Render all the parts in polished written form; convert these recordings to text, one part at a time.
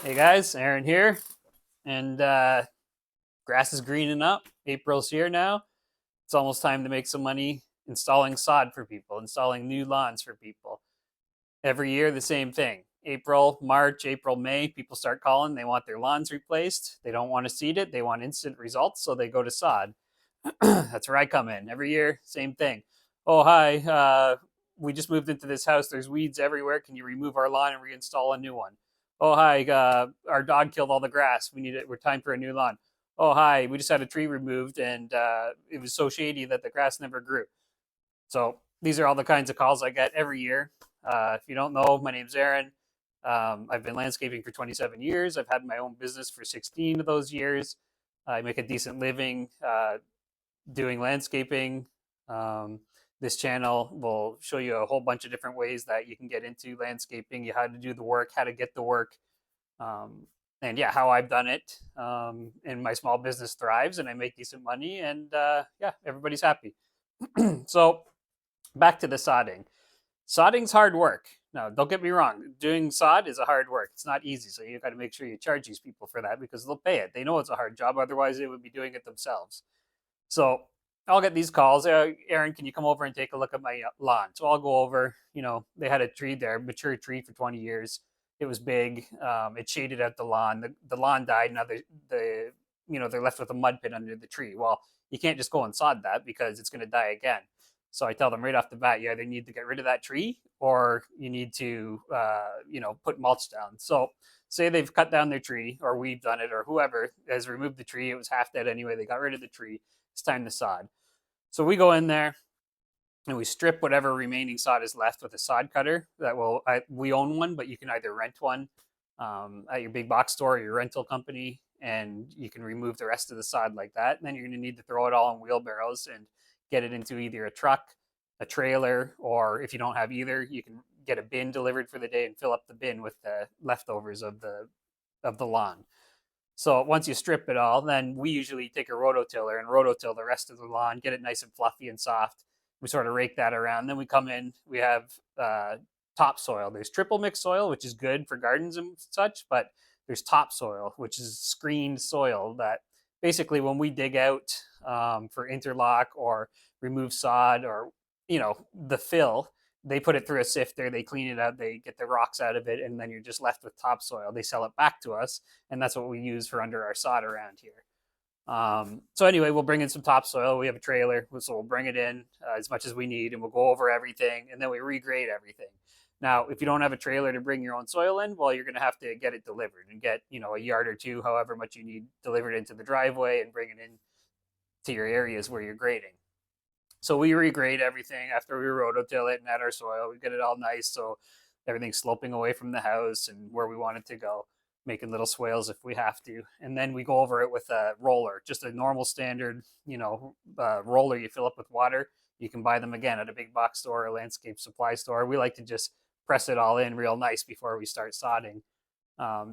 Hey guys, Aaron here, and grass is greening up. April's here now. It's almost time to make some money installing sod for people, installing new lawns for people. Every year, the same thing. April, March, April, May, people start calling. They want their lawns replaced. They don't want to seed it. They want instant results, so they go to sod. That's where I come in. Every year, same thing. Oh, hi. We just moved into this house. There's weeds everywhere. Can you remove our lawn and reinstall a new one? Oh, hi. Our dog killed all the grass. We need it. We're time for a new lawn. Oh, hi. We just had a tree removed and it was so shady that the grass never grew. So these are all the kinds of calls I get every year. If you don't know, my name's Aaron. I've been landscaping for 27 years. I've had my own business for 16 of those years. I make a decent living doing landscaping. Um, this channel will show you a whole bunch of different ways that you can get into landscaping, how to do the work, how to get the work, um, and yeah, how I've done it. And my small business thrives, and I make decent money, and yeah, everybody's happy. So back to the sodding. Sodding's hard work. No, don't get me wrong. Doing sod is a hard work. It's not easy, so you got to make sure you charge these people for that because they'll pay it. They know it's a hard job, otherwise they would be doing it themselves. So I'll get these calls. Aaron, can you come over and take a look at my lawn? So I'll go over. They had a tree there, mature tree for 20 years. It was big. It shaded out the lawn. The lawn died. Now they're left with a mud pit under the tree. Well, you can't just go and sod that because it's going to die again. So I tell them right off the bat, you either need to get rid of that tree or you need to, put mulch down. So say they've cut down their tree or we've done it or whoever has removed the tree. It was half dead anyway. They got rid of the tree. It's time to sod. So we go in there and we strip whatever remaining sod is left with a sod cutter. We own one, but you can either rent one at your big box store or your rental company, and you can remove the rest of the sod like that. And then you're going to need to throw it all in wheelbarrows and get it into either a truck, a trailer, or if you don't have either, you can get a bin delivered for the day and fill up the bin with the leftovers of the lawn. So once you strip it all, then we usually take a rototiller and rototill the rest of the lawn, get it nice and fluffy and soft. We sort of rake that around. Then we come in, we have topsoil. There's triple mix soil, which is good for gardens and such, but there's topsoil, which is screened soil that basically when we dig out for interlock or remove sod or, the fill, they put it through a sifter, they clean it out, they get the rocks out of it, and then you're just left with topsoil. They sell it back to us, and that's what we use for under our sod around here. So anyway, we'll bring in some topsoil. We have a trailer, so we'll bring it in as much as we need, and we'll go over everything, and then we regrade everything. Now, if you don't have a trailer to bring your own soil in, well, you're going to have to get it delivered and get a yard or two, however much you need, delivered into the driveway and bring it in to your areas where you're grading. So we regrade everything after we rototill it and add our soil. We get it all nice so everything's sloping away from the house and where we want it to go, making little swales if we have to. And then we go over it with a roller, just a normal standard, roller you fill up with water. You can buy them again at a big box store or landscape supply store. We like to just press it all in real nice before we start sodding.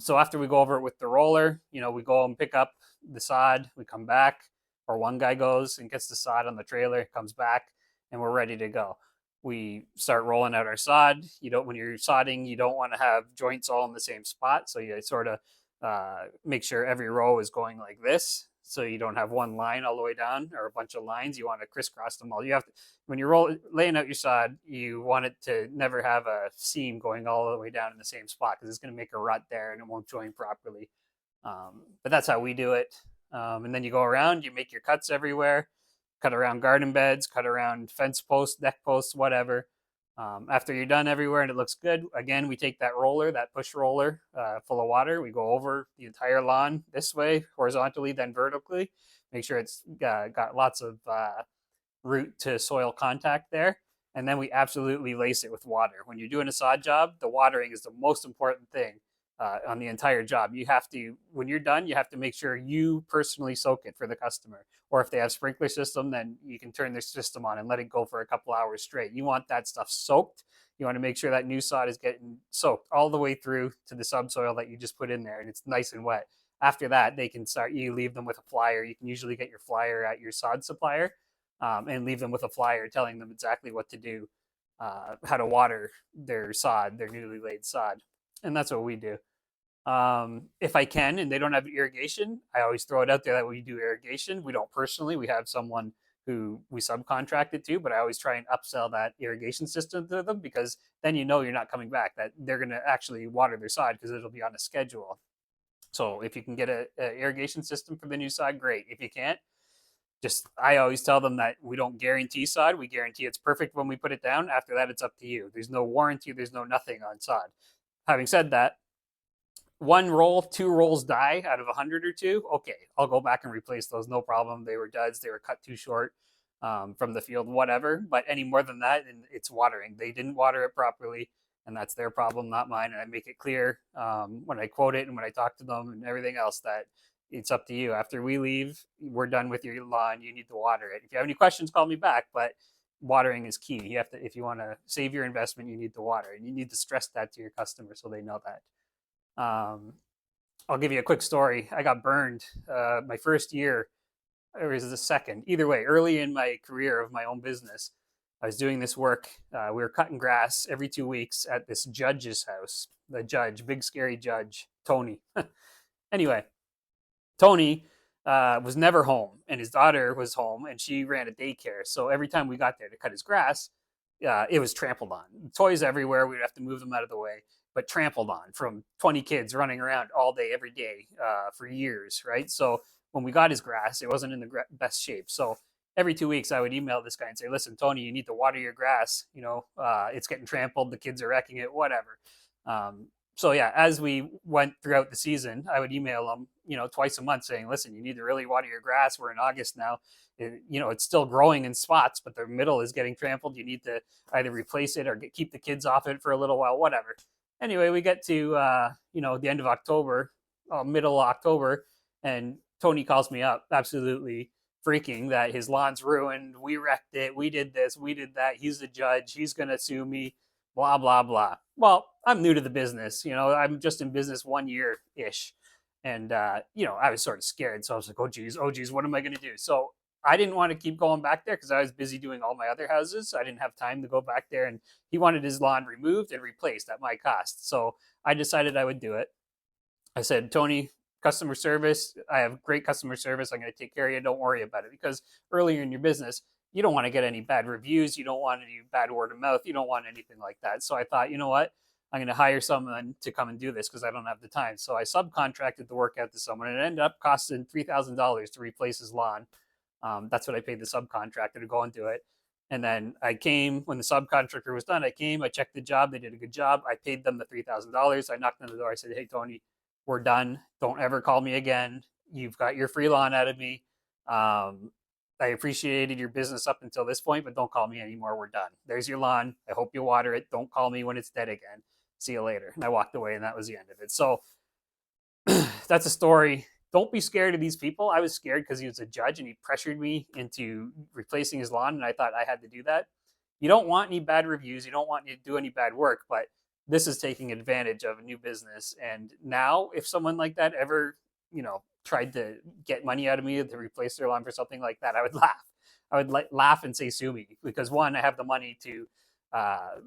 So after we go over it with the roller, we go and pick up the sod. We come back, or one guy goes and gets the sod on the trailer, comes back, and we're ready to go. We start rolling out our sod. When you're sodding, you don't want to have joints all in the same spot, so you sort of make sure every row is going like this, so you don't have one line all the way down or a bunch of lines. You want to crisscross them all. You have to, when you're laying out your sod, you want it to never have a seam going all the way down in the same spot because it's going to make a rut there and it won't join properly. But that's how we do it. And then you go around, you make your cuts everywhere, cut around garden beds, cut around fence posts, deck posts, whatever. After you're done everywhere and it looks good, again, we take that roller, that push roller full of water. We go over the entire lawn this way, horizontally, then vertically. Make sure it's got lots of root to soil contact there. And then we absolutely lace it with water. When you're doing a sod job, the watering is the most important thing on the entire job. You have to, when you're done, you have to make sure you personally soak it for the customer. Or if they have sprinkler system, then you can turn their system on and let it go for a couple hours straight. You want that stuff soaked. You want to make sure that new sod is getting soaked all the way through to the subsoil that you just put in there and it's nice and wet. After that, they can start, you leave them with a flyer. You can usually get your flyer at your sod supplier and leave them with a flyer telling them exactly what to do, how to water their sod, their newly laid sod. And that's what we do. If I can and they don't have irrigation, I always throw it out there that we do irrigation. We don't personally, we have someone who we subcontract it to, but I always try and upsell that irrigation system to them, because then you know you're not coming back, that they're going to actually water their sod because it'll be on a schedule. So if you can get a irrigation system for the new sod, great. If you can't, just, I always tell them that we don't guarantee sod. We guarantee it's perfect when we put it down. After that, it's up to you. There's no warranty. There's no nothing on sod. Having said that, one roll, two rolls die out of 100 or two, okay, I'll go back and replace those, no problem. They were duds, they were cut too short from the field, whatever. But any more than that, and it's watering. They didn't water it properly, and that's their problem, not mine. And I make it clear when I quote it and when I talk to them and everything else, that it's up to you. After we leave, we're done with your lawn. You need to water it. If you have any questions, call me back. But watering is key. You have to, if you want to save your investment, you need to water, and you need to stress that to your customers so they know that. I'll give you a quick story. I got burned my first year, or was it the second? Either way, early in my career of my own business, I was doing this work. We were cutting grass every 2 weeks at this judge's house. The judge, big scary judge, Tony. Anyway, Tony was never home, and his daughter was home, and she ran a daycare. So every time we got there to cut his grass, it was trampled on. Toys everywhere. We'd have to move them out of the way, but trampled on from 20 kids running around all day, every day for years, right? So when we got his grass, it wasn't in the best shape. So every 2 weeks, I would email this guy and say, listen, Tony, you need to water your grass. It's getting trampled. The kids are wrecking it, whatever. So yeah, as we went throughout the season, I would email them, twice a month saying, listen, you need to really water your grass. We're in August now. It's still growing in spots, but the middle is getting trampled. You need to either replace it or keep the kids off it for a little while, whatever. Anyway, we get to, the end of October, middle of October, and Tony calls me up, absolutely freaking that his lawn's ruined. We wrecked it. We did this. We did that. He's the judge. He's going to sue me, blah, blah, blah. Well, I'm new to the business. I'm just in business 1 year-ish. And, I was sort of scared. So I was like, oh, geez, what am I going to do? So I didn't want to keep going back there because I was busy doing all my other houses. So I didn't have time to go back there. And he wanted his lawn removed and replaced at my cost. So I decided I would do it. I said, Tony, customer service, I have great customer service. I'm going to take care of you. Don't worry about it. Because earlier in your business, you don't want to get any bad reviews. You don't want any bad word of mouth. You don't want anything like that. So I thought, you know what? I'm going to hire someone to come and do this because I don't have the time. So I subcontracted the work out to someone, and it ended up costing $3,000 to replace his lawn. That's what I paid the subcontractor to go and do it. And then I came when the subcontractor was done. I checked the job. They did a good job. I paid them the $3,000. I knocked on the door. I said, hey, Tony, we're done. Don't ever call me again. You've got your free lawn out of me. I appreciated your business up until this point, but don't call me anymore. We're done. There's your lawn. I hope you water it. Don't call me when it's dead again. See you later. And I walked away, and that was the end of it. So that's a story. Don't be scared of these people. I was scared because he was a judge and he pressured me into replacing his lawn, and I thought I had to do that. You don't want any bad reviews. You don't want you to do any bad work, but this is taking advantage of a new business. And now if someone like that ever, tried to get money out of me to replace their lawn for something like that, I would laugh. I would laugh and say, sue me, because one, I have the money to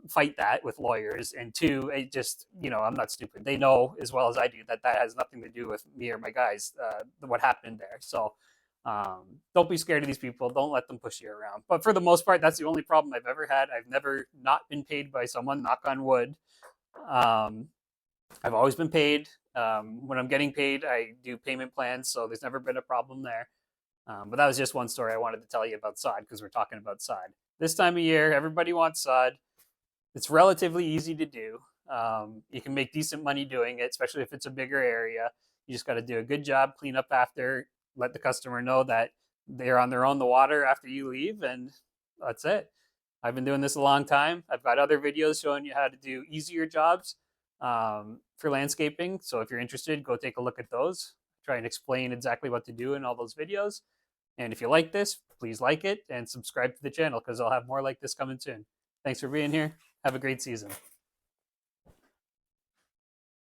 fight that with lawyers, and two, it just, I'm not stupid. They know as well as I do that has nothing to do with me or my guys, what happened there. So don't be scared of these people. Don't let them push you around. But for the most part, that's the only problem I've ever had. I've never not been paid by someone, knock on wood. I've always been paid. When I'm getting paid, I do payment plans, so there's never been a problem there. But that was just one story I wanted to tell you about sod, because we're talking about sod. This time of year, everybody wants sod. It's relatively easy to do. You can make decent money doing it, especially if it's a bigger area. You just got to do a good job, clean up after, let the customer know that they're on their own the water after you leave, and that's it. I've been doing this a long time. I've got other videos showing you how to do easier jobs for landscaping. So if you're interested, go take a look at those. Try and explain exactly what to do in all those videos. And if you like this, please like it and subscribe to the channel, because I'll have more like this coming soon. Thanks for being here. Have a great season.